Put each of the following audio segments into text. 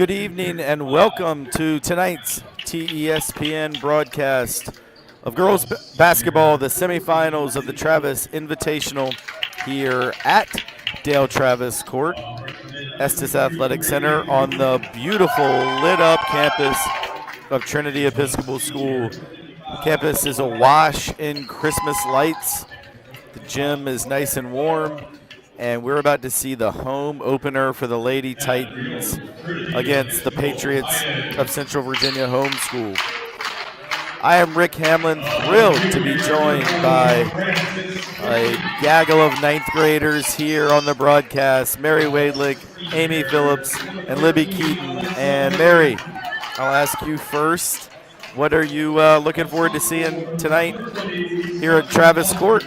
Good evening and welcome to tonight's TESPN broadcast of girls basketball, the semifinals of the Travis Invitational here at Dale Travis Court, Estes Athletic Center on the beautiful lit up campus of Trinity Episcopal School. The campus is awash in Christmas lights. The gym is nice and warm. And we're about to see the home opener for the Lady Titans against the Patriots of Central Virginia Homeschool. I am Rick Hamlin, thrilled to be joined by a gaggle of ninth graders here on the broadcast. Mary Wadlick, Amy Phillips, and Libby Keaton. And Mary, I'll ask you first, what are you looking forward to seeing tonight here at Travis Court?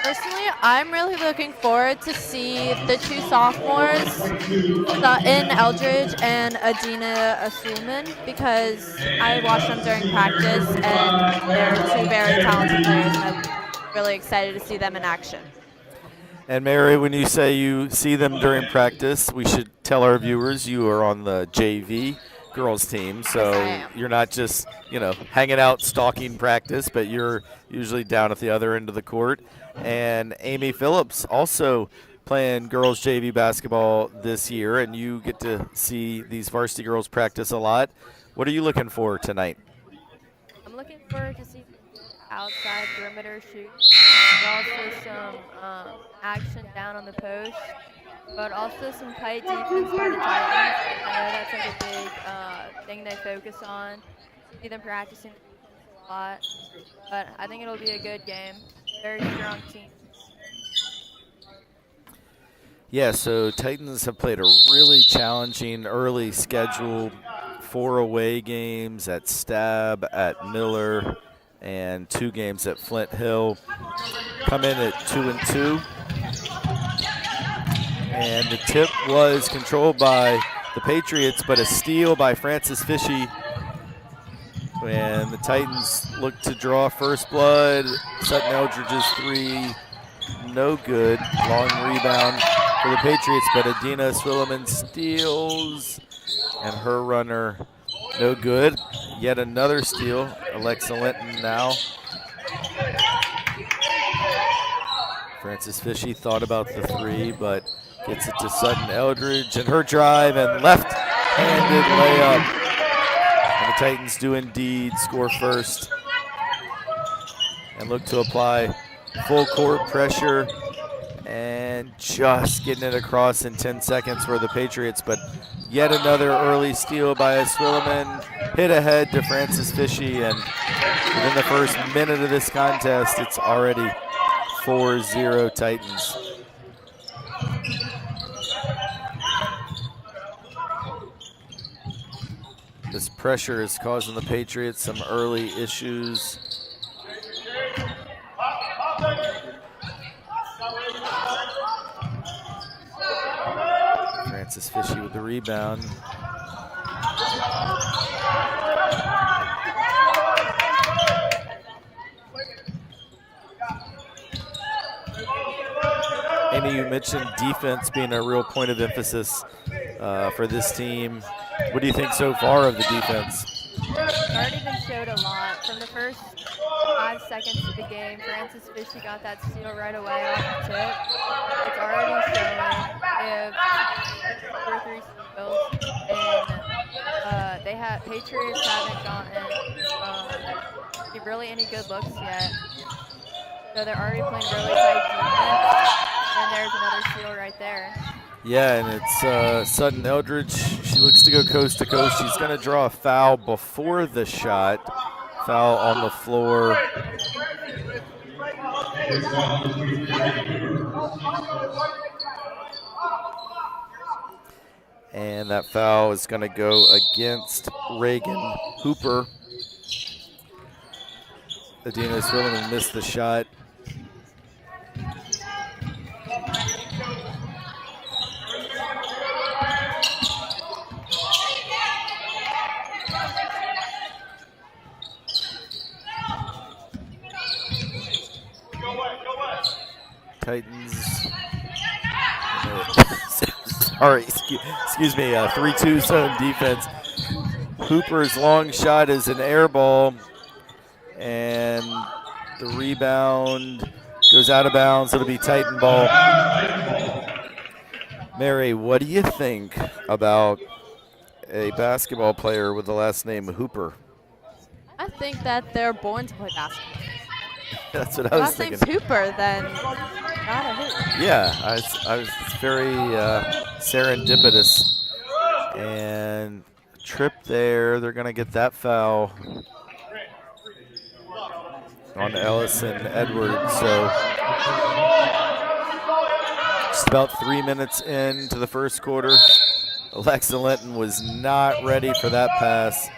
Personally, I'm really looking forward to see the two sophomores, Sutton Eldridge and Adina Asulman, because I watched them during practice and they're two very talented players, and I'm really excited to see them in action. And Mary, when you say you see them during practice, we should tell our viewers you are on the JV girls team, so yes, you're not just, hanging out stalking practice, but you're usually down at the other end of the court. And Amy Phillips also playing girls JV basketball this year, and you get to see these varsity girls practice a lot. What are you looking for tonight? I'm looking forward to see outside perimeter shooting, but also some action down on the post, but also some tight defense by the Titans. I know that's like a big thing they focus on. See them practicing a lot, but I think it'll be a good game. Very strong team. Yeah, so Titans have played a really challenging early schedule. 4 away games at Stab, at Miller, and 2 games at Flint Hill. Come in at 2-2. And the tip was controlled by the Patriots, but a steal by Francis Fishy. When the Titans look to draw first blood, Sutton Eldridge's 3, no good. Long rebound for the Patriots, but Adina Swilliman steals, and her runner, no good. Yet another steal. Alexa Linton now. Francis Fishy thought about the 3, but gets it to Sutton Eldridge, and her drive and left-handed layup. And the Titans do indeed score first and look to apply full court pressure and just getting it across in 10 seconds for the Patriots. But yet another early steal by Swilliman, hit ahead to Francis Fishy, and within the first minute of this contest, it's already 4-0 Titans. This pressure is causing the Patriots some early issues. Francis Fishy with the rebound. Amy, you mentioned defense being a real point of emphasis for this team. What do you think so far of the defense? It's already been showed a lot. From the first 5 seconds of the game, Francis Fishy got that steal right away off the tip. It's already showing if 2 or 3 steals, and Patriots haven't gotten really any good looks yet. So they're already playing really tight defense, and there's another steal right there. Yeah, and it's Sutton Eldridge. She looks to go coast to coast. She's going to draw a foul before the shot. Foul on the floor. And that foul is going to go against Reagan Hooper. Adina Swilliman missed the shot. Titans Sorry, excuse me, 3-2 zone defense. Hooper's long shot is an air ball, and the rebound goes out of bounds. It'll be Titan ball. Mary, what do you think about a basketball player with the last name Hooper? I think that they're born to play basketball. That's what I was Last thinking. name's Hooper, then gotta hoop. Yeah, I was very serendipitous. And trip there. They're going to get that foul on Ellison Edwards. So just about 3 minutes into the first quarter. Alexa Linton was not ready for that pass.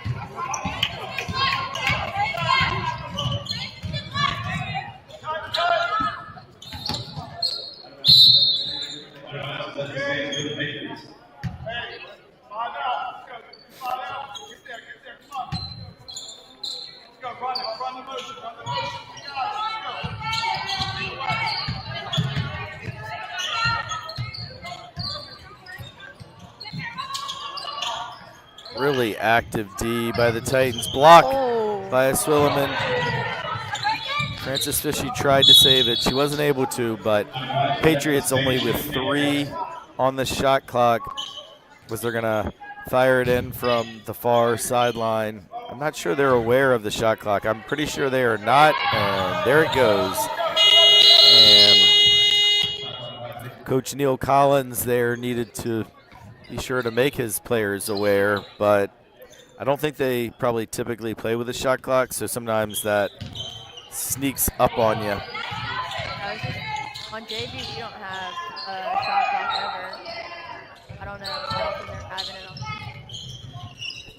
Really active D by the Titans. Block by Swilliman. Frances Fishy tried to save it. She wasn't able to, but Patriots only with 3 on the shot clock. Was they're going to fire it in from the far sideline. I'm not sure they're aware of the shot clock. I'm pretty sure they are not, and there it goes. And Coach Neil Collins there needed to be sure to make his players aware, but I don't think they probably typically play with a shot clock, so sometimes that sneaks up on you. On JV, we don't have a shot clock ever. I don't know. I don't think they're having it on.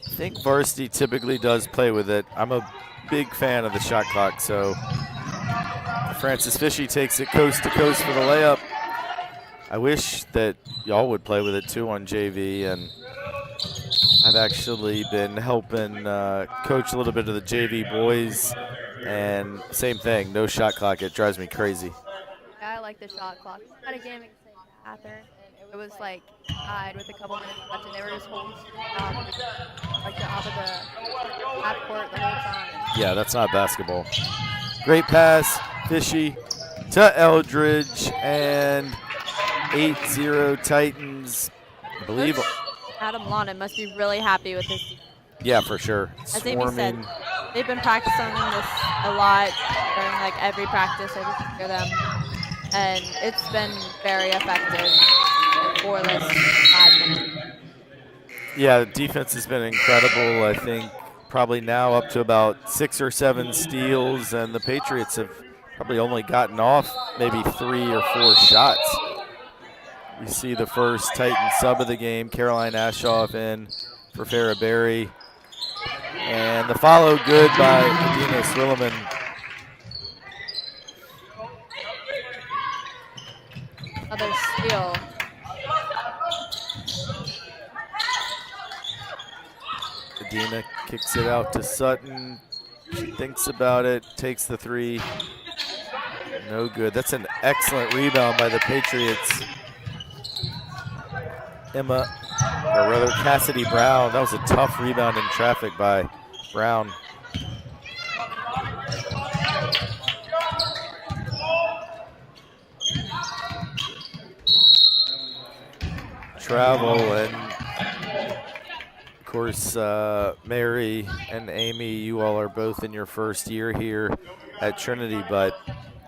I think varsity typically does play with it. I'm a big fan of the shot clock, so Frances Fishy takes it coast to coast for the layup. I wish that y'all would play with it too on JV, and I've actually been helping coach a little bit of the JV boys, and same thing, no shot clock. It drives me crazy. Yeah, I like the shot clock. I had a game against St. Catherine, and it was like tied with a couple minutes left, and they were just holding like the top of the half court the whole time. Yeah, that's not basketball. Great pass, Fishy to Eldridge, and 8-0 Titans. I believe. Coach Adam Lonan must be really happy with this. Yeah, for sure. As Amy said, they've been practicing this a lot during like every practice I just hear them, and it's been very effective for this 5 minutes. Yeah, the defense has been incredible. I think probably now up to about 6 or 7 steals, and the Patriots have probably only gotten off maybe 3 or 4 shots. We see the first Titan sub of the game, Caroline Ashoff in for Farrah Berry. And the follow good by Adina Swilliman. Another steal. Adina kicks it out to Sutton. She thinks about it, takes the 3. No good. That's an excellent rebound by the Patriots. Cassidy Brown. That was a tough rebound in traffic by Brown. Travel, and of course Mary and Amy, you all are both in your first year here at Trinity, but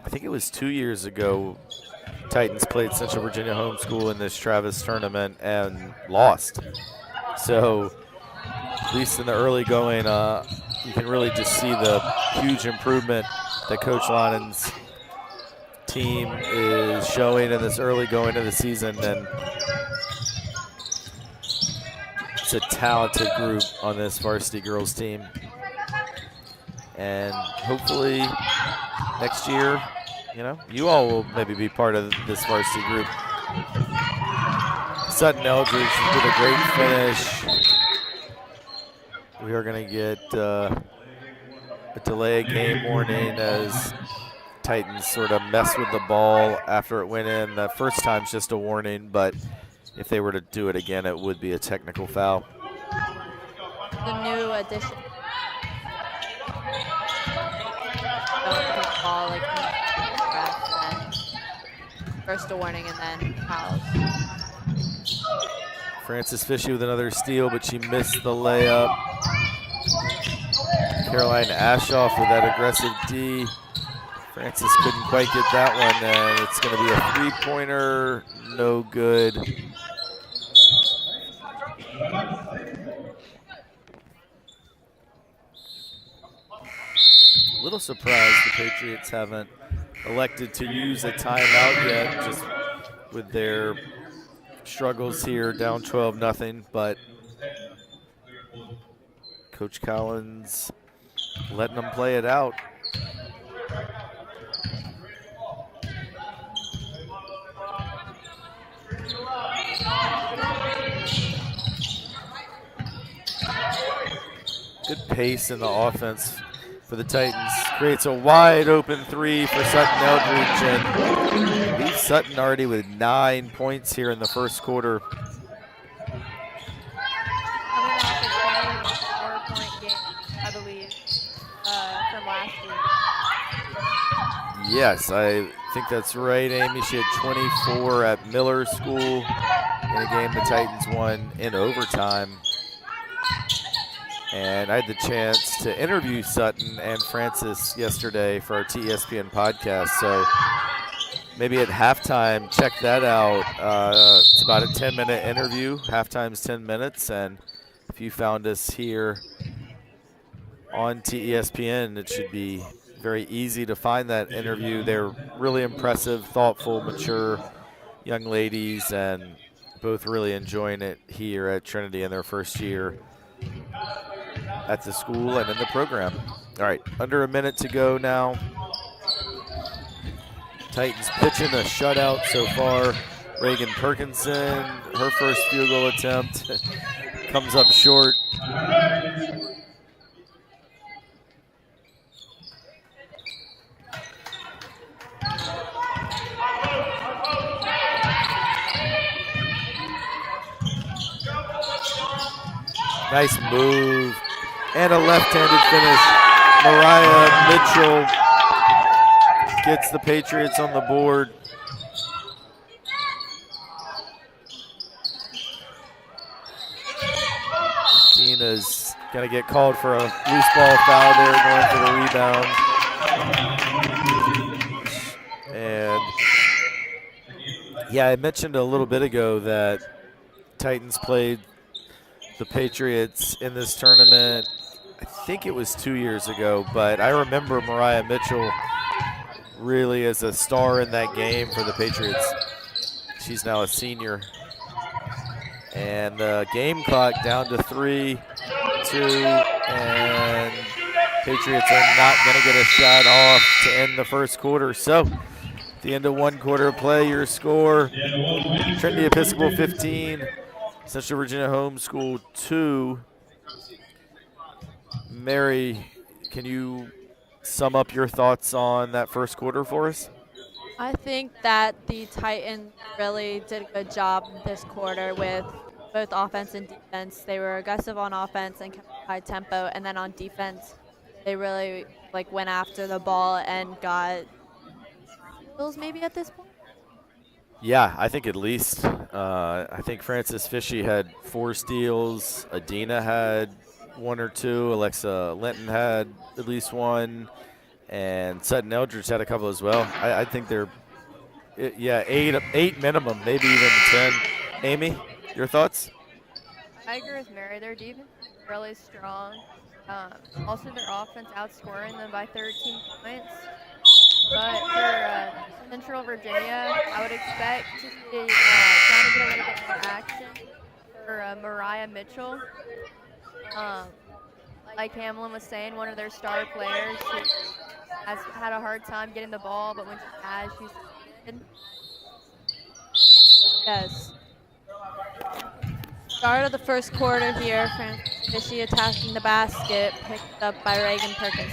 I think it was 2 years ago Titans played Central Virginia Homeschool in this Travis tournament and lost. So at least in the early going, you can really just see the huge improvement that Coach Lonen's team is showing in this early going of the season, and it's a talented group on this varsity girls team. And hopefully next year, you all will maybe be part of this varsity group. Sutton Eldridge with a great finish. We are going to get a delay of game warning as Titans sort of mess with the ball after it went in. The first time's just a warning, but if they were to do it again, it would be a technical foul. The new addition. Don't put the ball like and first a warning and then fouls. Frances Fishy with another steal, but she missed the layup. Caroline Ashoff with that aggressive D. Francis couldn't quite get that one, and it's going to be a three-pointer, no good. A little surprised the Patriots haven't elected to use a timeout yet, just with their struggles here, down 12-0, but Coach Collins letting them play it out. Good pace in the offense for the Titans. Creates a wide open three for Sutton Eldridge, and leaves Sutton already with 9 points here in the first quarter. Coming off a 24-point game, I believe, from last week. Yes, I think that's right, Amy. She had 24 at Miller School in a game the Titans won in overtime. And I had the chance to interview Sutton and Francis yesterday for our TESPN podcast. So maybe at halftime, check that out. It's about a 10-minute interview. Halftime's 10 minutes. And if you found us here on TESPN, it should be very easy to find that interview. They're really impressive, thoughtful, mature young ladies, and both really enjoying it here at Trinity in their first year at the school and in the program. All right, under a minute to go now. Titans pitching a shutout so far. Reagan Perkinson, her first field goal attempt, comes up short. Nice move. And a left-handed finish. Mariah Mitchell gets the Patriots on the board. Tina's going to get called for a loose ball foul there, going for the rebound. And yeah, I mentioned a little bit ago that Titans played the Patriots in this tournament. I think it was 2 years ago, but I remember Mariah Mitchell really as a star in that game for the Patriots. She's now a senior. And the game clock down to 3-2, and Patriots are not going to get a shot off to end the first quarter. So, at the end of one quarter of play, your score, Trinity Episcopal 15, Central Virginia Homeschool 2. Mary, can you sum up your thoughts on that first quarter for us? I think that the Titans really did a good job this quarter with both offense and defense. They were aggressive on offense and kept a high tempo, and then on defense, they really went after the ball and got steals maybe at this point. Yeah, I think at least. I think Frances Fishy had 4 steals. Adina had 1 or 2. Alexa Linton had at least 1. And Sutton Eldridge had a couple as well. I think they're, 8 minimum, maybe even 10. Amy, your thoughts? I agree with Mary. Their defense is really strong. Also, their offense outscoring them by 13 points. But for Central Virginia, I would expect to see trying to get a little bit more action for Mariah Mitchell. Like Hamlin was saying, one of their star players. She has had a hard time getting the ball, but when she has, she's good. Yes. Start of the first quarter here, Frances Fishy attacking the basket, picked up by Reagan Perkins.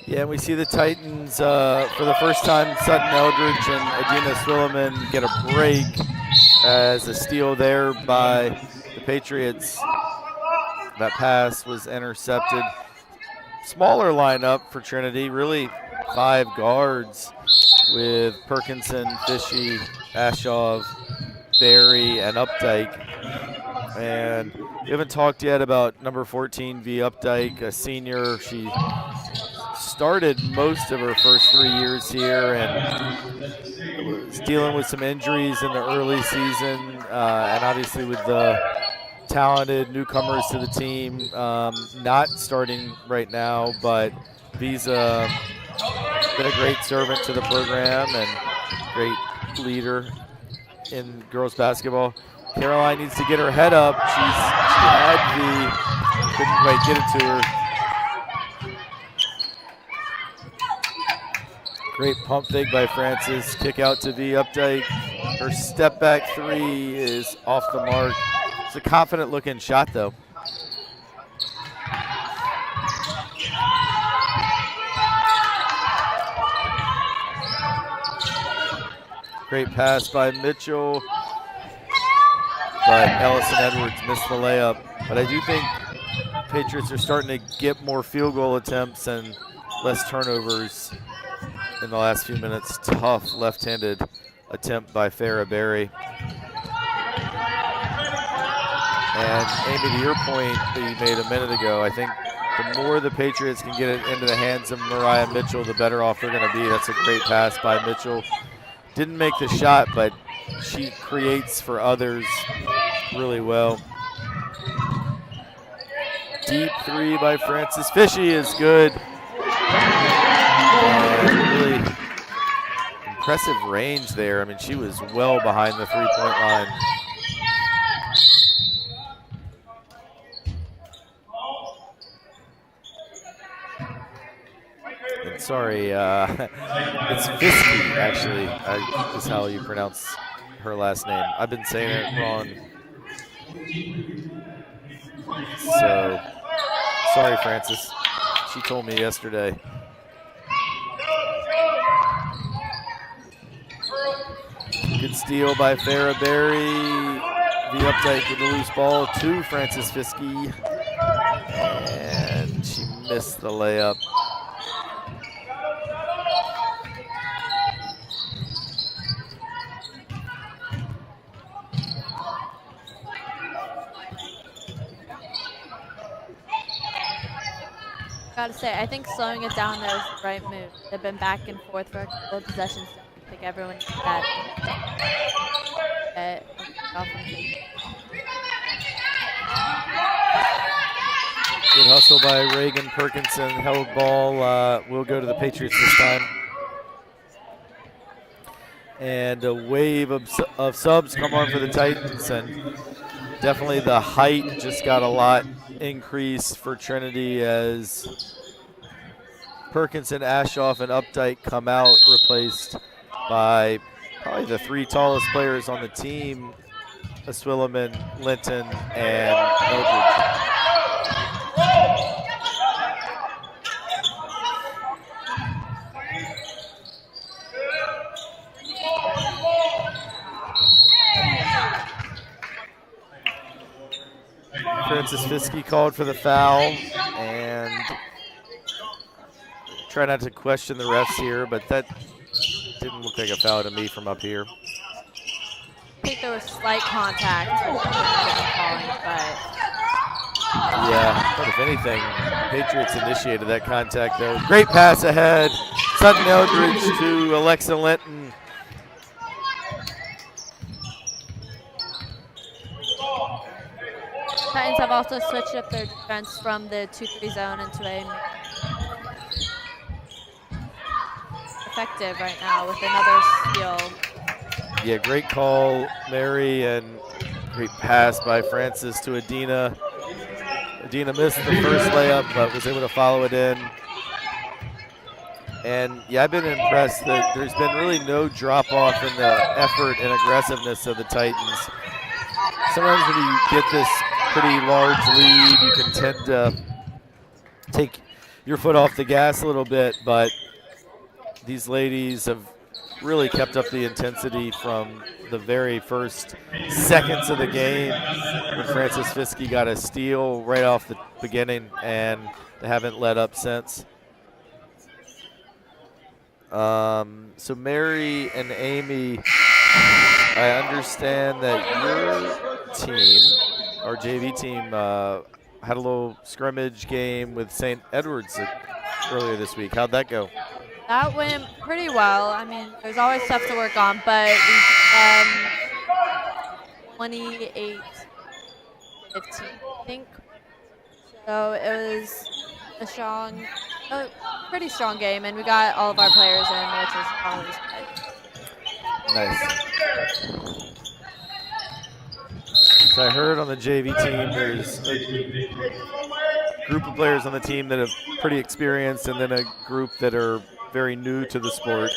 Yeah, and we see the Titans, for the first time, Sutton Eldridge and Adina Swilliman get a break as a steal there by the Patriots. That pass was intercepted. Smaller lineup for Trinity, really 5 guards with Perkinson, Fishy, Ashov, Barry, and Updike. And we haven't talked yet about number 14, V. Updike, a senior. She started most of her first 3 years here and was dealing with some injuries in the early season, and obviously with the talented newcomers to the team, not starting right now, but V's been a great servant to the program and great leader in girls basketball. Caroline needs to get her head up. She had couldn't quite get it to her. Great pump fake by Francis. Kick out to V. Updike. Her step back 3 is off the mark. It's a confident looking shot though. Great pass by Mitchell, but Ellison Edwards missed the layup. But I do think Patriots are starting to get more field goal attempts and less turnovers in the last few minutes. Tough left-handed attempt by Farrah Berry. And Amy, to your point that you made a minute ago, I think the more the Patriots can get it into the hands of Mariah Mitchell, the better off they're going to be. That's a great pass by Mitchell. Didn't make the shot, but she creates for others really well. Deep 3 by Francis. Fishy is good. And really impressive range there. I mean, she was well behind the 3-point line. And sorry, it's Fisky, actually, is how you pronounce her last name. I've been saying it wrong. So, sorry, Francis. She told me yesterday. Good steal by Farrah Berry. The Updike with the loose ball to Francis Fisky. And she missed the layup. Gotta say, I think slowing it down there was the right move. They've been back and forth for a couple of possessions. I think everyone needs that. Good hustle by Reagan Perkinson. Held ball. Will go to the Patriots this time. And a wave of subs come on for the Titans, and definitely the height just got a lot increase for Trinity as Perkinson, Ashoff, and Updike come out, replaced by probably the 3 tallest players on the team, Swilliman, Linton, and Eldridge. Francis Fisky called for the foul, and try not to question the refs here, but that didn't look like a foul to me from up here. I think there was slight contact Yeah, but if anything, Patriots initiated that contact though. Great pass ahead. Sutton Eldridge to Alexa Linton. Titans have also switched up their defense from the 2-3 zone into a effective right now with another steal. Yeah, great call, Mary, and great pass by Francis to Adina. Adina missed the first layup, but was able to follow it in. And yeah, I've been impressed that there's been really no drop off in the effort and aggressiveness of the Titans. Sometimes when you get this pretty large lead, you can tend to take your foot off the gas a little bit, but these ladies have really kept up the intensity from the very first seconds of the game when Francis Fiske got a steal right off the beginning, and they haven't let up since. So Mary and Amy, I understand that your team, our JV team, had a little scrimmage game with St. Edward's earlier this week. How'd that go? That went pretty well. I mean, there's always stuff to work on, but we 28-15, I think. So it was a pretty strong game, and we got all of our players in, which is always good. Nice. So I heard on the JV team there's a group of players on the team that are pretty experienced, and then a group that are very new to the sport.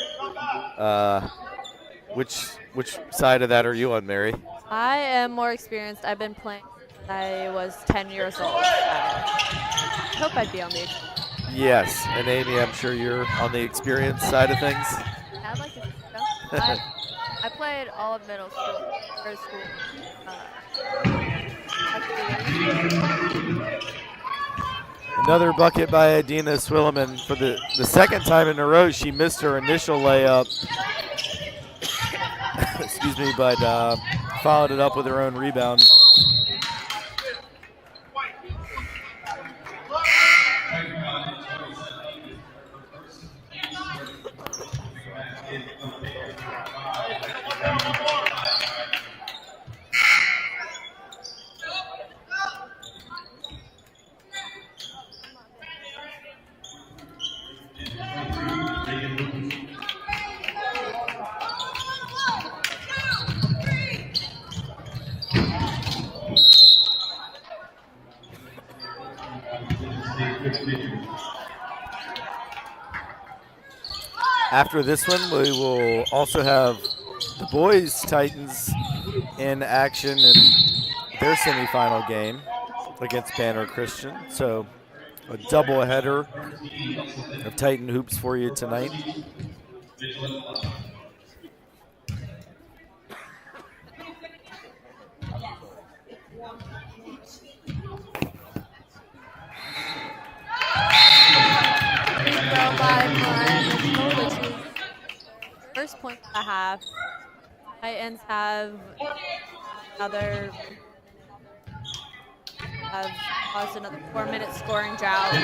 Which side of that are you on, Mary? I am more experienced. I've been playing since I was 10 years old. I hope I'd be on the experience. Yes, and Amy, I'm sure you're on the experience side of things. Yeah, I'd like to think so. I played all of middle school, first school. Another bucket by Adina Swilleman for the second time in a row. She missed her initial layup. Excuse me, but followed it up with her own rebound. After this one, we will also have the boys Titans in action in their semifinal game against Banner Christian. So a doubleheader of Titan hoops for you tonight. First point of the half. Titans have caused another 4-minute scoring drought with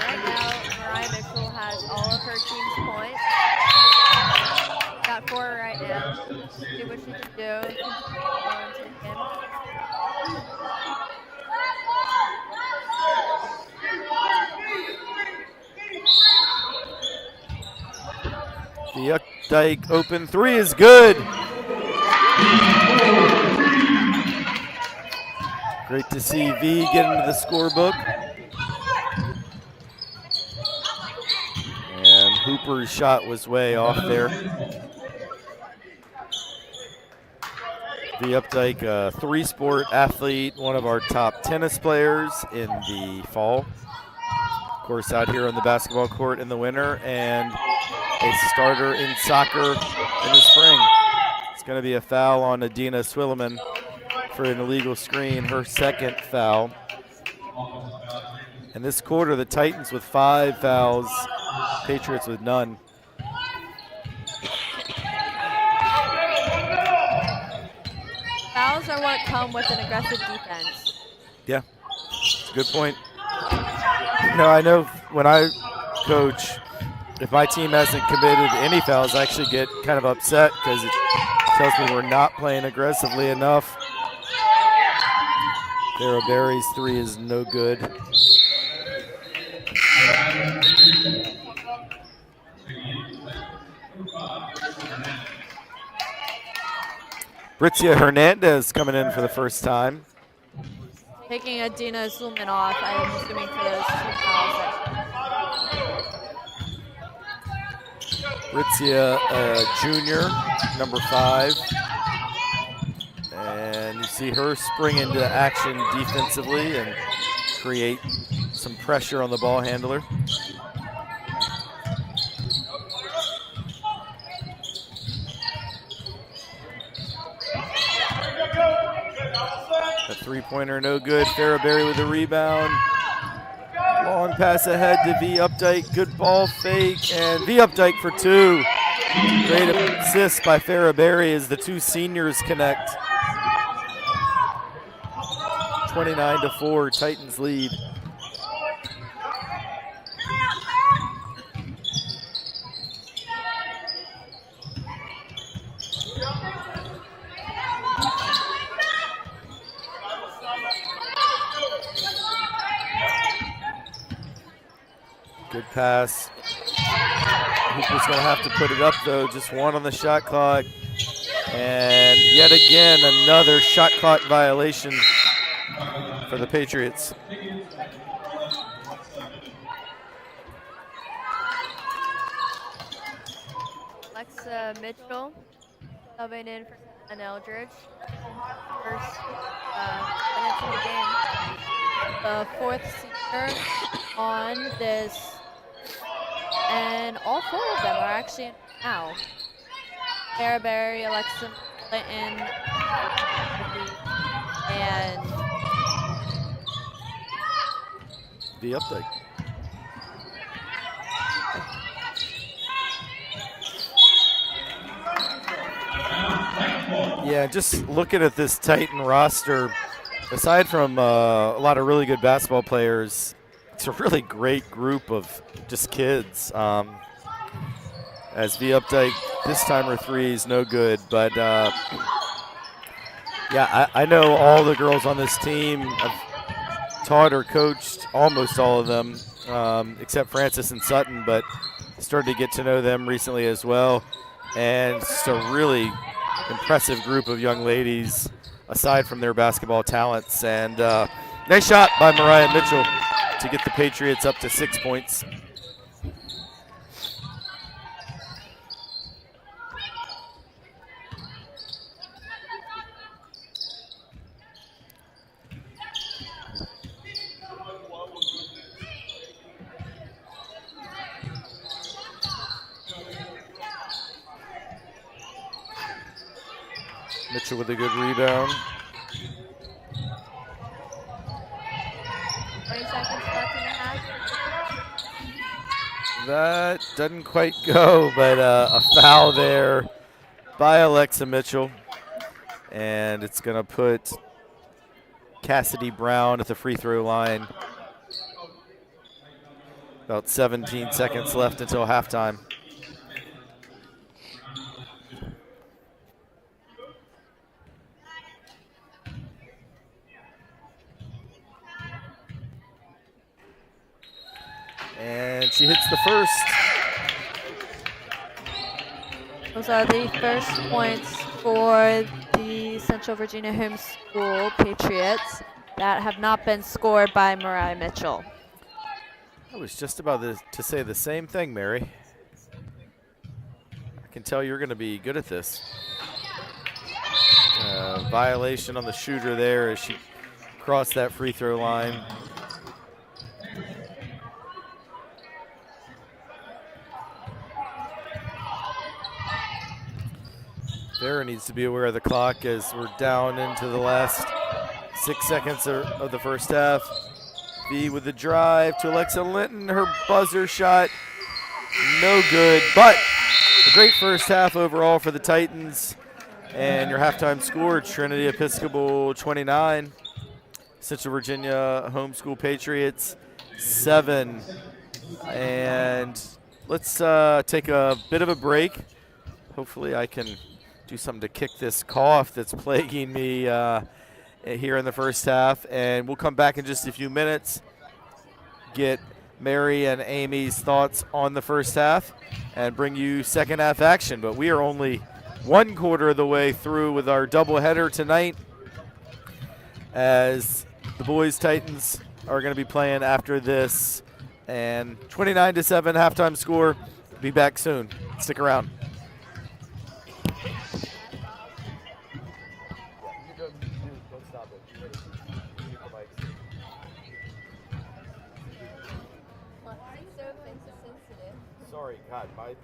Right now, Mariah Mitchell has all of her team's points. Got 4 right now. See what she can do. The Updike open three is good. Great to see V get into the scorebook. And Hooper's shot was way off there. V Updike, a 3-sport athlete, one of our top tennis players in the fall. Of course, out here on the basketball court in the winter, and a starter in soccer in the spring. It's going to be a foul on Adina Swilleman for an illegal screen, her second foul. And this quarter, the Titans with 5 fouls, Patriots with none. fouls are what come with an aggressive defense. Yeah, good point. I know when I coach, if my team hasn't committed any fouls, I actually get kind of upset because it tells me we're not playing aggressively enough. Vera Berry's 3 is no good. Britzia Hernandez coming in for the first time. Taking Adina Swilleman off, I'm assuming for those 2 fouls. Britzia, junior, number 5. And you see her spring into action defensively and create some pressure on the ball handler. A three-pointer, no good. Faraberry with a rebound. Long pass ahead to V. Updike. Good ball fake, and V. Updike for two. Great assist by Faraberry as the two seniors connect. 29-4, Titans lead. Good pass. Hooper's going to have to put it up, though. Just one on the shot clock. And yet again, another shot clock violation for the Patriots. Alexa Mitchell subbing in for Ann Eldridge. First minutes in the game. The fourth senior on this, and all four of them are actually in now. Faraberry, Alexa Clinton, and The Updike. Yeah, just looking at this Titan roster, aside from a lot of really good basketball players, it's a really great group of just kids. As V. Updike, this time her three is no good, but yeah, I know all the girls on this team. I've taught or coached almost all of them, except Francis and Sutton, but started to get to know them recently as well. And it's just a really impressive group of young ladies, aside from their basketball talents. And nice shot by Mariah Mitchell to get the Patriots up to 6 points. Mitchell with a good rebound. 20 seconds left in the half. That doesn't quite go, but a foul there by Alexa Mitchell. And it's going to put Cassidy Brown at the free throw line. About 17 seconds left until halftime. And she hits the first. Those are the first points for the Central Virginia Homeschool Patriots that have not been scored by Mariah Mitchell. I was just about to say the same thing, Mary. I can tell you're going to be good at this. Violation on the shooter there as she crossed that free throw line. Farah needs to be aware of the clock as we're down into the last 6 seconds of the first half. V with the drive to Alexa Linton. Her buzzer shot, no good, but a great first half overall for the Titans. And your halftime score, Trinity Episcopal 29, Central Virginia Homeschool Patriots 7. And let's take a bit of a break. Hopefully I can do something to kick this cough that's plaguing me here in the first half. And we'll come back in just a few minutes, get Mary and Amy's thoughts on the first half, and bring you second half action. But we are only 1/4 of the way through with our doubleheader tonight, as the boys Titans are going to be playing after this. And 29-7 halftime score. Be back soon. Stick around. Sorry, God, my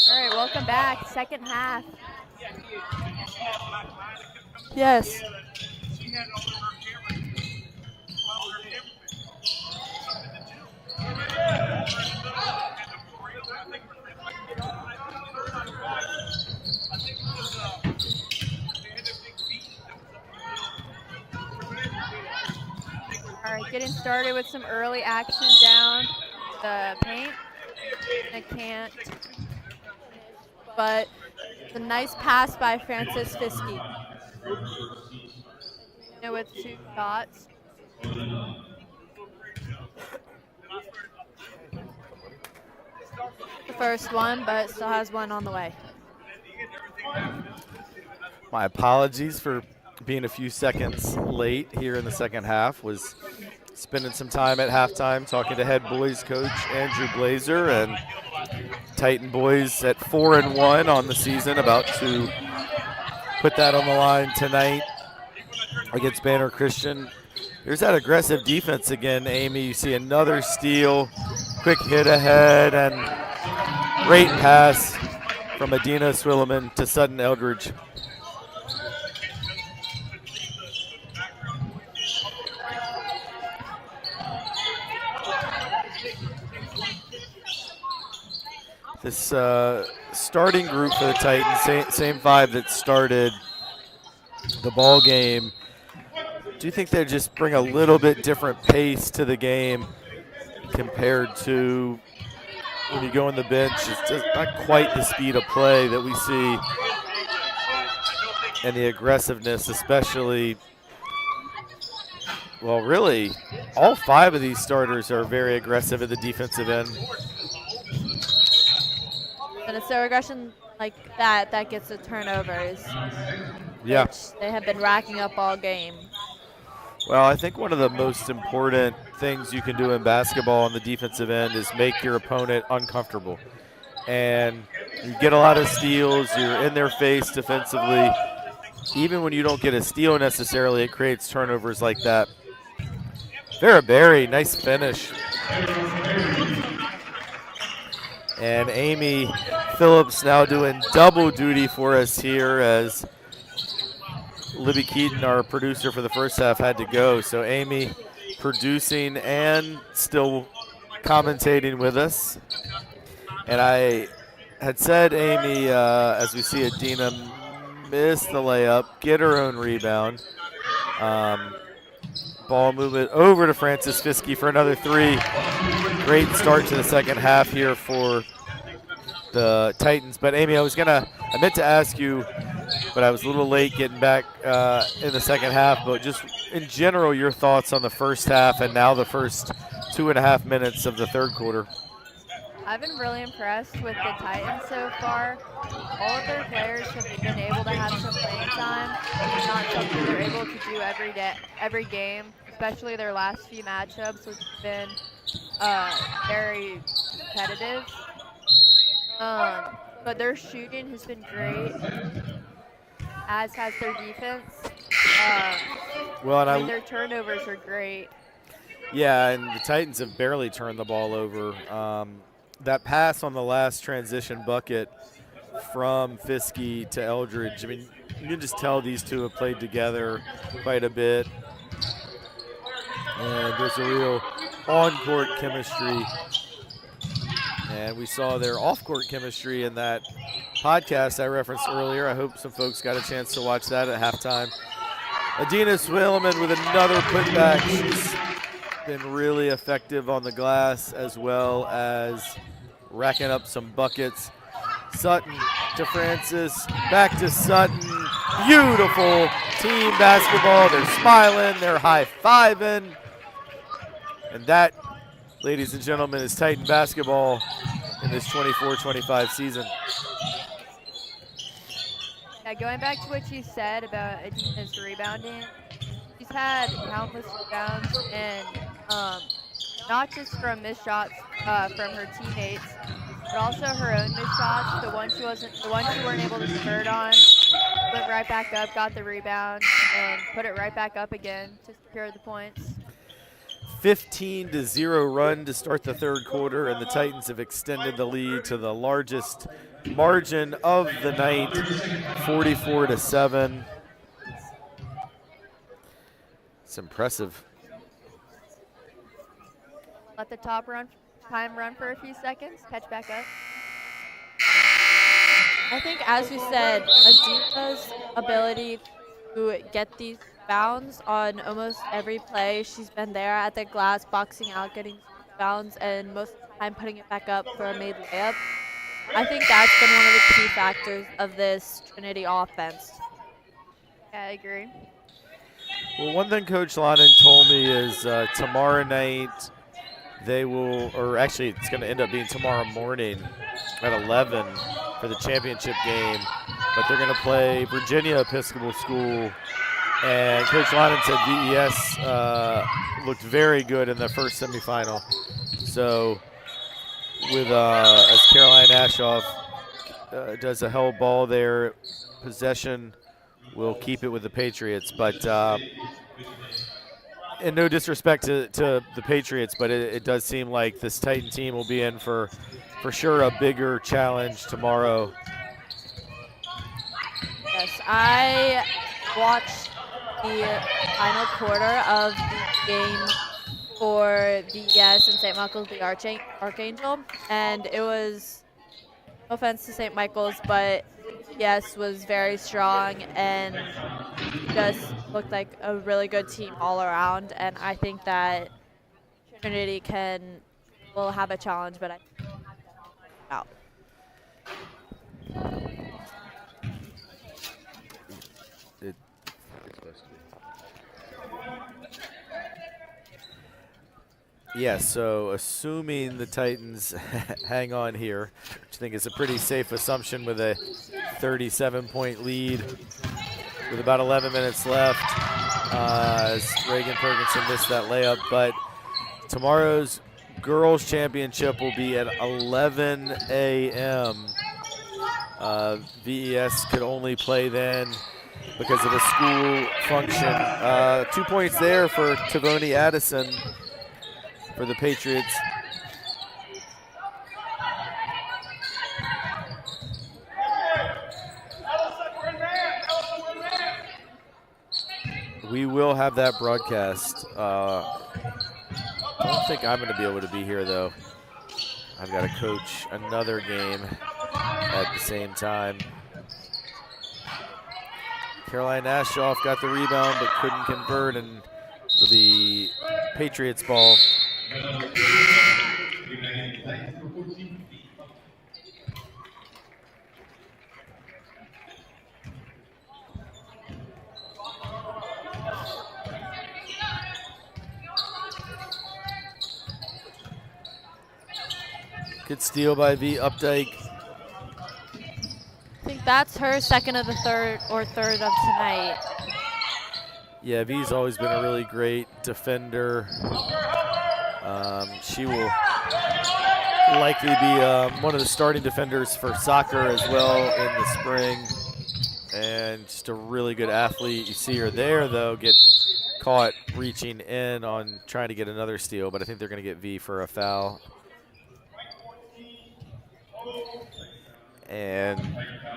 All right, welcome back. Second half. Yes. All right, getting started with some early action down the paint. I can't finish, but a nice pass by Francis Fiske. With 2 shots. The first one, but still has one on the way. My apologies for being a few seconds late here in the second half. Was spending some time at halftime talking to head boys coach Andrew Blazer, and Titan boys at 4-1 on the season, about to put that on the line tonight against Banner Christian. There's that aggressive defense again, Amy. You see another steal, quick hit ahead, and great pass from Adina Swilliman to Sutton Eldridge. This starting group for the Titans, same 5 that started the ball game. Do you think they just bring a little bit different pace to the game compared to when you go on the bench? It's just not quite the speed of play that we see, and the aggressiveness, especially. Well, really, all 5 of these starters are very aggressive at the defensive end. And it's their aggression like that gets the turnovers. Yeah. Which they have been racking up all game. Well, I think one of the most important things you can do in basketball on the defensive end is make your opponent uncomfortable. And you get a lot of steals, you're in their face defensively. Even when you don't get a steal necessarily, it creates turnovers like that. Vera Berry, nice finish. And Amy Phillips now doing double duty for us here, as Libby Keaton, our producer for the first half, had to go. So Amy producing and still commentating with us. And I had said, Amy, as we see Adina miss the layup, get her own rebound. Ball movement over to Francis Fiske for another 3. Great start to the second half here for the Titans. But Amy, I meant to ask you, but I was a little late getting back in the second half, but just in general, your thoughts on the first half and now the first 2.5 minutes of the third quarter. I've been really impressed with the Titans so far. All of their players have been able to have some playing time. It's not something they're able to do every game, especially their last few matchups, which have been very competitive. But their shooting has been great, as has their defense. Their turnovers are great. Yeah, and the Titans have barely turned the ball over. That pass on the last transition bucket from Fiske to Eldridge, I mean, you can just tell these two have played together quite a bit. And there's a real on-court chemistry. And we saw their off-court chemistry in that podcast I referenced earlier. I hope some folks got a chance to watch that at halftime. Adina Swilliman with another putback. She's been really effective on the glass, as well as racking up some buckets. Sutton to Francis, back to Sutton. Beautiful team basketball. They're smiling, they're high-fiving. And that, ladies and gentlemen, is Titan basketball in this 24-25 season. Yeah, going back to what you said about Adina's rebounding, she's had countless rebounds, and not just from missed shots from her teammates, but also her own missed shots. The one she weren't able to convert on, went right back up, got the rebound, and put it right back up again to secure the points. 15-0 run to start the third quarter, and the Titans have extended the lead to the largest margin of the night, 44-7. It's impressive. Let the time run for a few seconds, catch back up. I think, as you said, Adipa's ability to get these bounds on almost every play. She's been there at the glass, boxing out, getting bounds, and most of the time putting it back up for a made layup. I think that's been one of the key factors of this Trinity offense. Yeah, I agree. Well, one thing Coach Lonnen told me is tomorrow night they will, or actually it's going to end up being tomorrow morning at 11 for the championship game, but they're going to play Virginia Episcopal School. And Coach Lonnen said VES looked very good in the first semifinal. So with as Caroline Ashoff does a held ball there, possession will keep it with the Patriots. But and no disrespect to the Patriots, but it does seem like this Titan team will be in for sure a bigger challenge tomorrow. Yes, I watched the final quarter of the game for VES and St. Michael's the Archangel, and it was, no offense to St. Michael's, but VES was very strong and just looked like a really good team all around, and I think that Trinity will have a challenge, but I think out. Yeah, so assuming the Titans hang on here, which I think is a pretty safe assumption with a 37-point lead with about 11 minutes left, as Reagan Ferguson missed that layup. But tomorrow's girls' championship will be at 11 a.m. VES could only play then because of a school function. 2 points there for Tavoni Addison for the Patriots. We will have that broadcast. I don't think I'm going to be able to be here, though. I've got to coach another game at the same time. Caroline Ashoff got the rebound but couldn't convert, and it'll be Patriots ball. Good steal by V. Updike. I think that's her second of the third of tonight. Yeah, V's always been a really great defender. She will likely be one of the starting defenders for soccer as well in the spring. And just a really good athlete. You see her there, though, get caught reaching in on trying to get another steal, but I think they're going to get V for a foul. And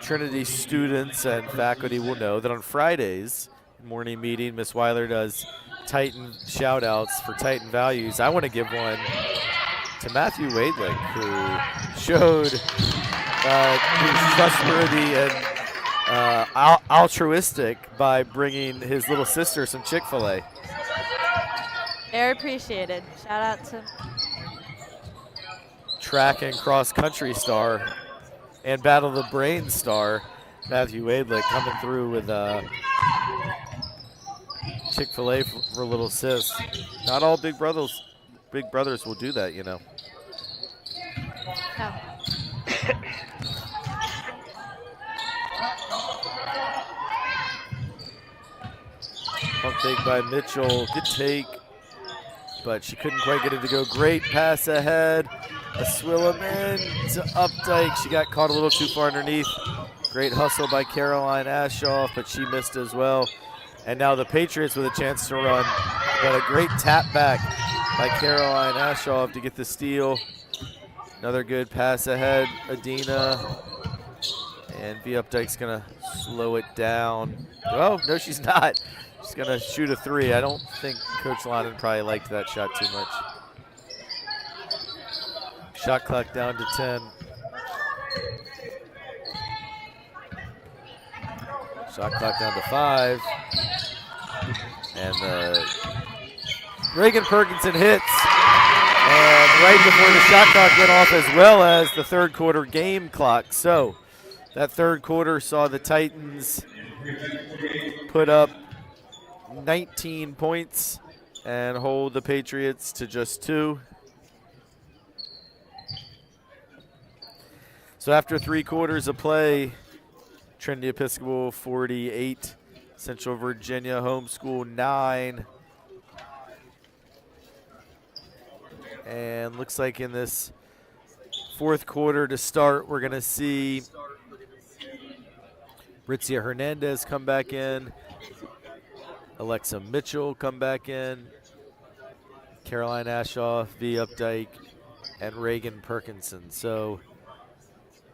Trinity students and faculty will know that on Fridays, morning meeting, Miss Weiler does Titan shout-outs for Titan values. I want to give one to Matthew Wadlick, who showed he's trustworthy and altruistic by bringing his little sister some Chick-fil-A. Very appreciated. Shout out to track and cross-country star and Battle of the Brain star Matthew Wadlick coming through with Chick-fil-A for little sis. Not all big brothers will do that, you know. no. Pump fake by Mitchell. Good take. but she couldn't quite get it to go. Great pass ahead. A Swilliman to Updike. She got caught a little too far underneath. Great hustle by Caroline Ashoff, but she missed as well. And now the Patriots with a chance to run, but a great tap back by Caroline Ashoff to get the steal. Another good pass ahead, Adina. And V Updike's gonna slow it down. Oh, no, she's not. She's gonna shoot a 3. I don't think Coach Loudon probably liked that shot too much. Shot clock down to 10. Shot clock down to 5. And Reagan Perkinson hits. And right before the shot clock went off, as well as the third quarter game clock. So that third quarter saw the Titans put up 19 points and hold the Patriots to just 2. So after 3 quarters of play, Trinity Episcopal 48, Central Virginia Homeschool 9. And looks like in this fourth quarter to start, we're going to see Ritzia Hernandez come back in, Alexa Mitchell come back in, Caroline Ashoff, V Updike, and Reagan Perkinson. So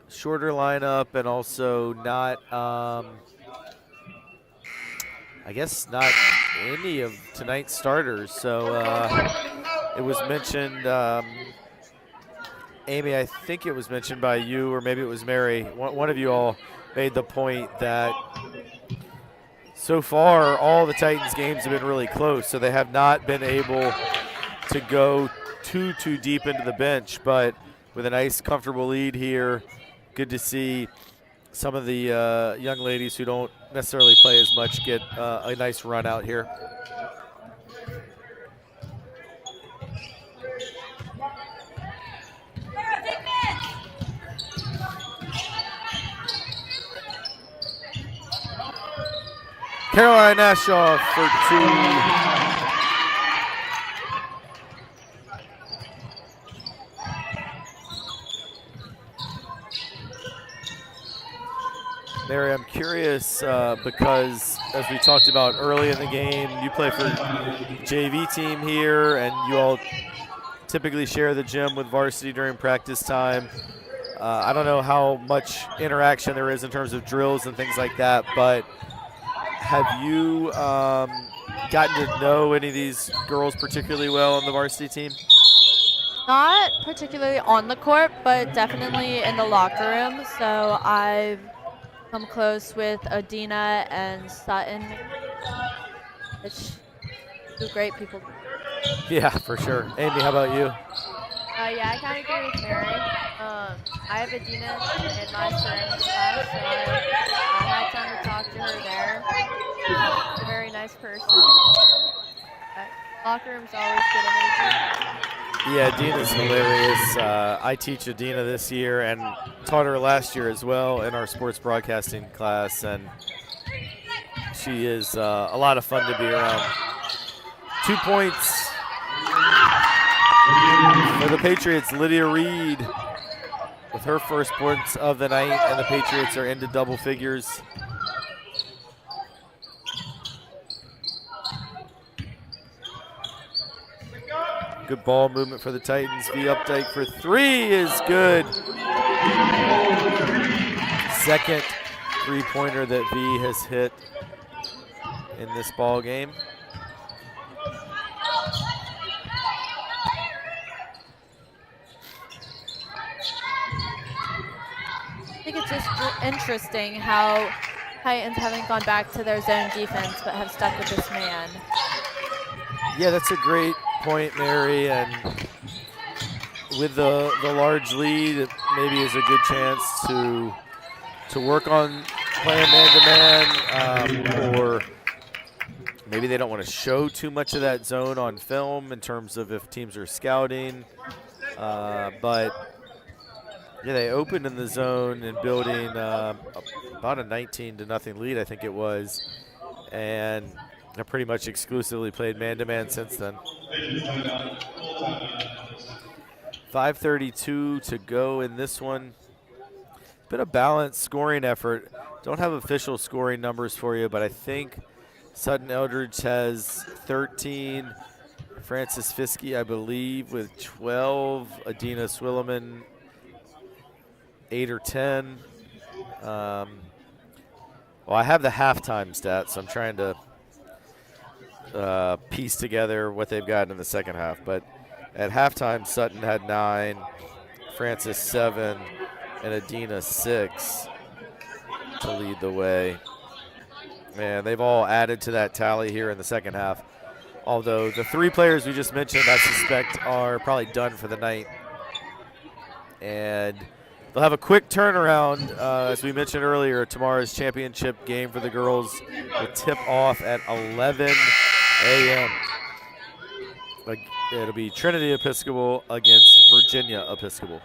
shorter lineup, and also not, I guess not any of tonight's starters. So it was mentioned, Amy, I think it was mentioned by you, or maybe it was Mary. One of you all made the point that so far all the Titans games have been really close, so they have not been able to go too deep into the bench. But with a nice, comfortable lead here, good to see some of the young ladies who don't necessarily play as much get a nice run out here. Caroline Ashoff for 2. Mary, I'm curious because as we talked about early in the game, you play for JV team here, and you all typically share the gym with varsity during practice time. I don't know how much interaction there is in terms of drills and things like that, but have you gotten to know any of these girls particularly well on the varsity team? Not particularly on the court, but definitely in the locker room. So I've come close with Adina and Sutton, which are great people. Yeah, for sure. Amy, how about you? Yeah, I kind of agree with Mary. I have Adina in my ceramics class, so I had time to talk to her there. She's a very nice person. Locker room's always good energy. Yeah, Adina's hilarious. I teach Adina this year and taught her last year as well in our sports broadcasting class, and she is a lot of fun to be around. 2 points for the Patriots. Lydia Reed with her first points of the night, and the Patriots are into double figures. Good ball movement for the Titans. V Updike for 3 is good. Second three-pointer that V has hit in this ball game. I think it's just interesting how Titans haven't gone back to their zone defense but have stuck with this man. Yeah, that's a great point, Mary, and with the large lead, it maybe is a good chance to work on playing man-to-man, or maybe they don't want to show too much of that zone on film in terms of if teams are scouting, but yeah, they opened in the zone and building about a 19-0 lead, I think it was, and I've pretty much exclusively played man-to-man since then. 5:32 to go in this one. Bit of balanced scoring effort. Don't have official scoring numbers for you, but I think Sutton Eldridge has 13. Francis Fiske, I believe, with 12. Adina Swilliman, 8 or 10. Well, I have the halftime stats, so I'm trying to piece together what they've got in the second half. But at halftime, Sutton had 9, Francis 7, and Adina 6 to lead the way. And they've all added to that tally here in the second half. Although the 3 players we just mentioned, I suspect, are probably done for the night. And they'll have a quick turnaround. As we mentioned earlier, tomorrow's championship game for the girls will tip off at 11 a.m. It'll be Trinity Episcopal against Virginia Episcopal.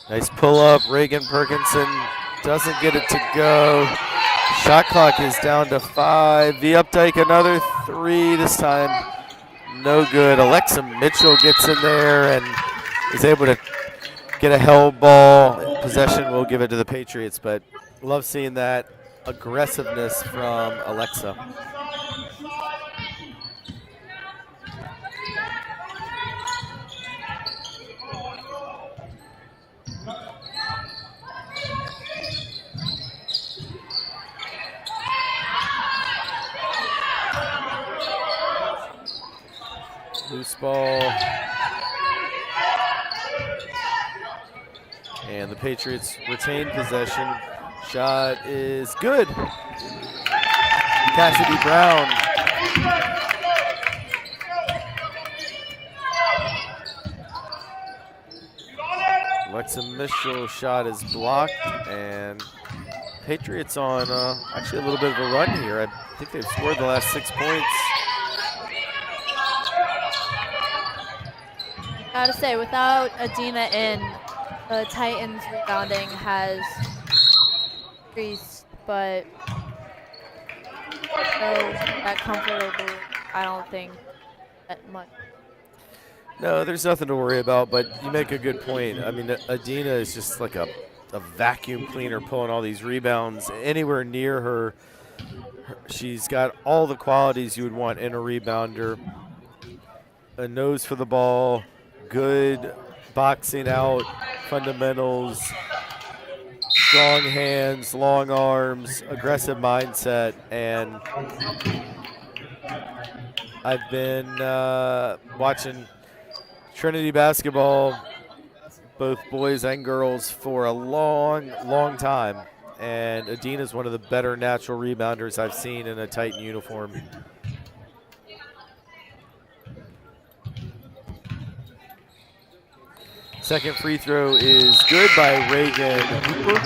Nice pull up. Reagan Perkinson doesn't get it to go. Shot clock is down to 5. V Updike another 3 this time. No good. Alexa Mitchell gets in there and is able to get a held ball. Possession will give it to the Patriots, but love seeing that aggressiveness from Alexa. Loose ball. And the Patriots retain possession. Shot is good. Cassidy Brown. Alexa Mitchell shot is blocked, and Patriots on actually a little bit of a run here. I think they've scored the last 6 points. I gotta say, without Adina in, the Titans rebounding has increased, but so that comfortable, I don't think that much. No, there's nothing to worry about, but you make a good point. I mean, Adina is just like a vacuum cleaner pulling all these rebounds. Anywhere near her, she's got all the qualities you would want in a rebounder. A nose for the ball, good boxing out, fundamentals, strong hands, long arms, aggressive mindset, and I've been watching Trinity basketball, both boys and girls, for a long, long time, and Adina's one of the better natural rebounders I've seen in a Titan uniform. Second free throw is good by Reagan Hooper.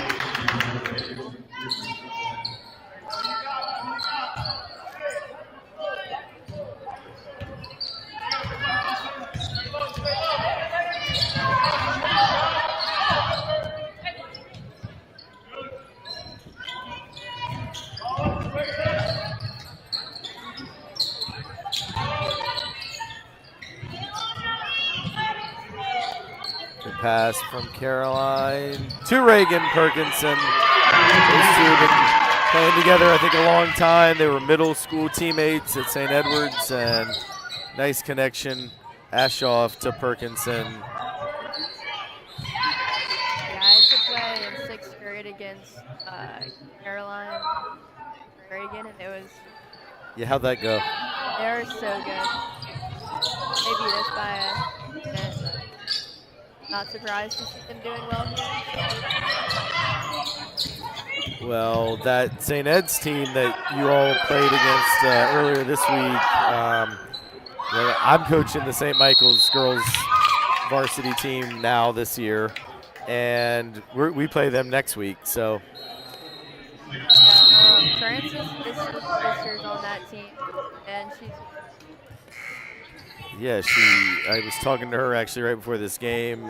Pass from Caroline to Reagan Perkinson. Those two have been playing together, I think, a long time. They were middle school teammates at St. Edward's, and nice connection. Ashoff to Perkinson. Yeah, I had to play in 6th grade against Caroline Reagan, and it was. Yeah, how'd that go? They were so good. They beat us by a minute. Not surprised to see them doing well here. Well, that St. Ed's team that you all played against earlier this week, I'm coaching the St. Michael's girls varsity team now this year, and we play them next week. So Frances is sisters on that team, and she's yeah, I was talking to her actually right before this game.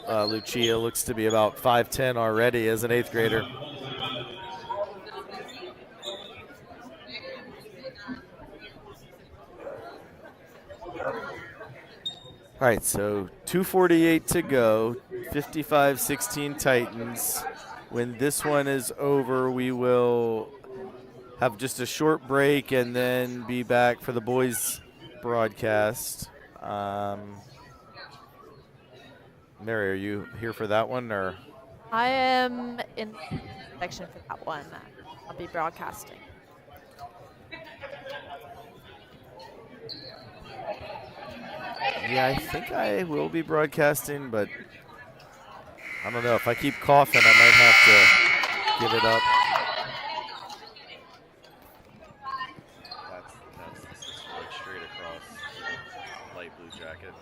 Lucia looks to be about 5'10" already as an 8th grader. All right, so 2:48 to go, 55-16 Titans. When this one is over, we will have just a short break and then be back for the boys' broadcast. Mary, are you here for that one, or? I am in the section for that one. I'll be broadcasting. Yeah, I think I will be broadcasting, but I don't know. If I keep coughing, I might have to give it up. That's like straight across light blue jacket,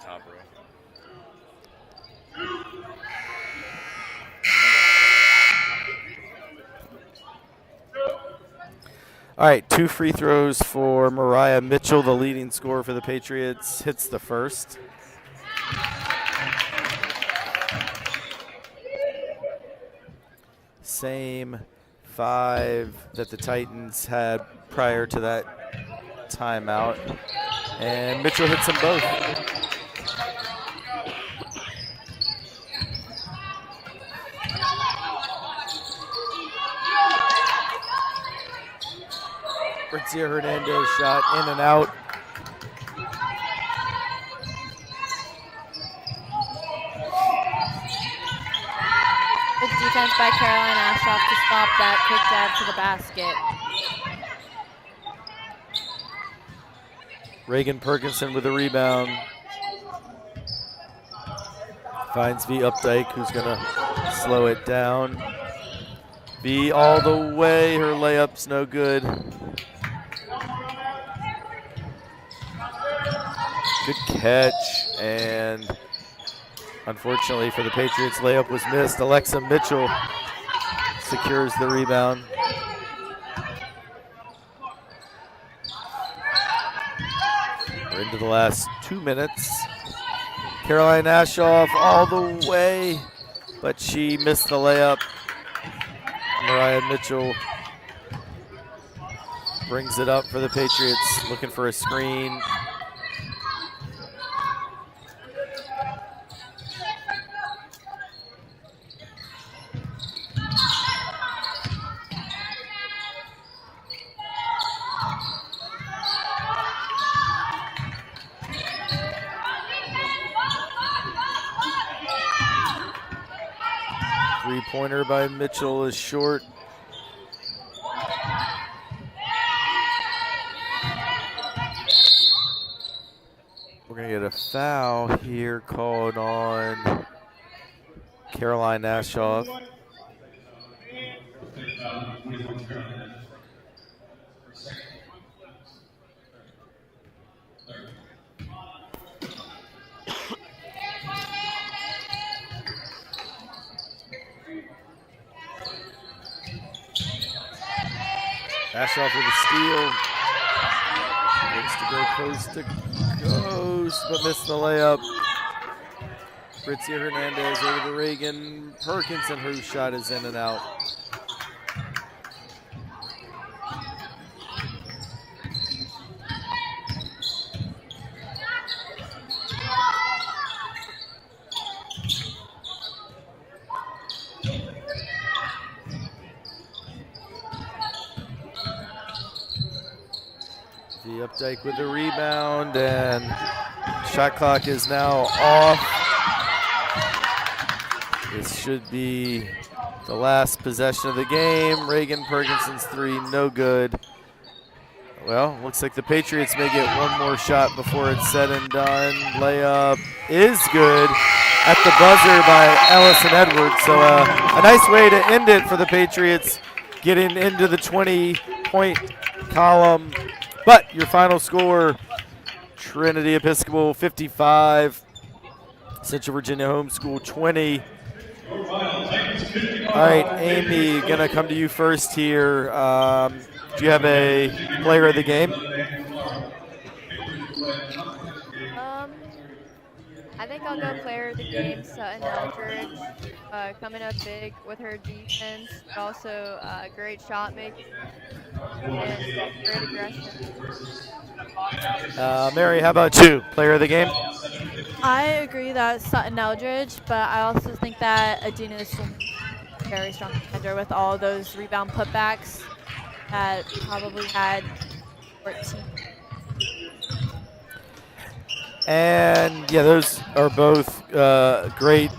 top row. All right, 2 free throws for Mariah Mitchell, the leading scorer for the Patriots. Hits the first. Same 5 that the Titans had prior to that timeout. And Mitchell hits them both. Britzia Hernandez shot in and out. Good defense by Caroline Ashoff to stop that quick jab to the basket. Reagan Perkinson with a rebound. Finds V Updike, who's going to slow it down. V all the way. Her layup's no good. Good catch, and unfortunately for the Patriots, layup was missed. Alexa Mitchell secures the rebound. We're into the last 2 minutes. Caroline Ashoff all the way, but she missed the layup. Mariah Mitchell brings it up for the Patriots, looking for a screen. Three-pointer by Mitchell is short. We're going to get a foul here called on Caroline Ashoff. Ashoff with a steal. Looks to go coast to coast, but missed the layup. Britzia Hernandez over to Reagan Perkinson, whose shot is in and out. The Updike with the rebound, and shot clock is now off. This should be the last possession of the game. Reagan Perkinson's three, no good. Well, looks like the Patriots may get one more shot before it's said and done. Layup is good at the buzzer by Allison Edwards. So a nice way to end it for the Patriots, getting into the 20-point column. But your final score, Trinity Episcopal 55, Central Virginia Homeschool 20. All right, Amy, gonna come to you first here. Do you have a player of the game? I think I'll go player of the game, Sutton Eldridge, coming up big with her defense, but also great shot making and great aggression. Mary, how about you? Player of the game? I agree that Sutton Eldridge, but I also think that Adina is a very strong contender with all those rebound putbacks that probably had 14. And yeah, those are both great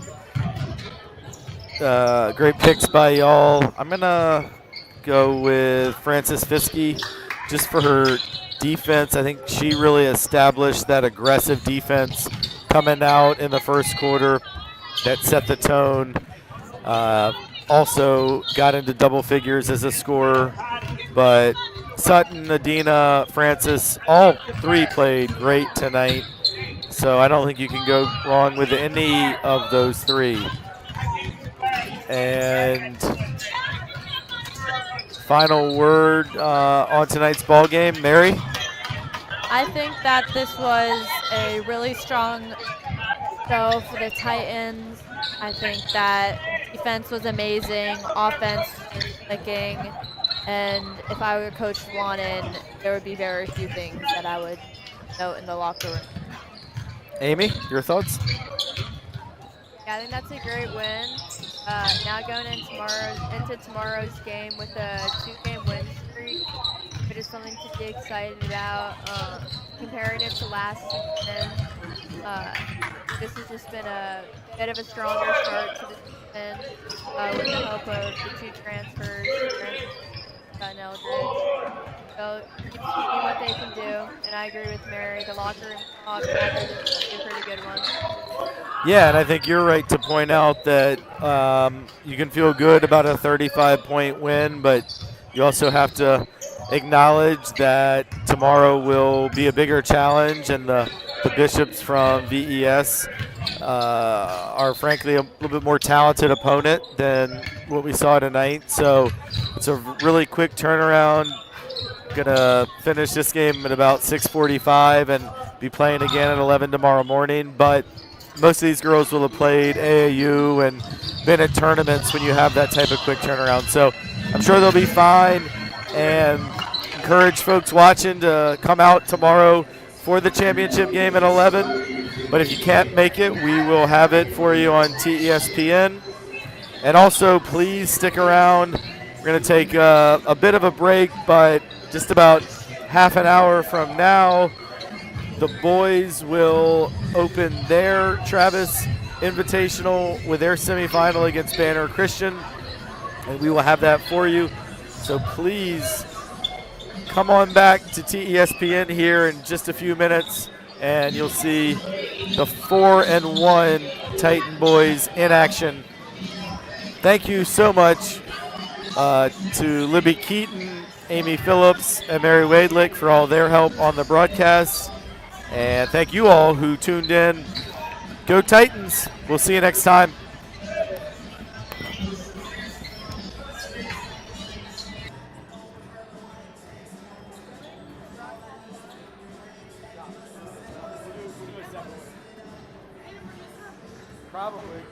picks by y'all. I'm gonna go with Frances Fiske just for her defense. I think she really established that aggressive defense coming out in the first quarter that set the tone. Also got into double figures as a scorer, but Sutton, Adina, Francis, all three played great tonight. So I don't think you can go wrong with any of those three. And final word on tonight's ball game, Mary? I think that this was a really strong show for the Titans. I think that defense was amazing, offense was clicking, and if I were Coach Swanin, there would be very few things that I would note in the locker room. Amy, your thoughts? Yeah, I think that's a great win. Now going into tomorrow's game with a 2-game win streak, it is something to be excited about. Comparing it to last season, this has just been a bit of a stronger start to the season with the help of the 2 transfers, and Eldridge. So keep seeing what they can do, and I agree with Mary. The locker room talk after this will be a pretty good one. Yeah, and I think you're right to point out that you can feel good about a 35-point win, but you also have to acknowledge that tomorrow will be a bigger challenge, and the Bishops from VES are frankly a little bit more talented opponent than what we saw tonight. So it's a really quick turnaround. Gonna finish this game at about 6:45 and be playing again at 11 tomorrow morning. But most of these girls will have played AAU and been at tournaments when you have that type of quick turnaround. So I'm sure they'll be fine, and encourage folks watching to come out tomorrow for the championship game at 11. But if you can't make it, we will have it for you on TESPN. And also, please stick around. We're going to take a bit of a break, but just about half an hour from now, the boys will open their Travis Invitational with their semifinal against Banner Christian, and we will have that for you. So please come on back to TESPN here in just a few minutes, and you'll see the 4-1 Titan boys in action. Thank you so much to Libby Keaton, Amy Phillips, and Mary Wadlick for all their help on the broadcast. And thank you all who tuned in. Go Titans. We'll see you next time. Probably.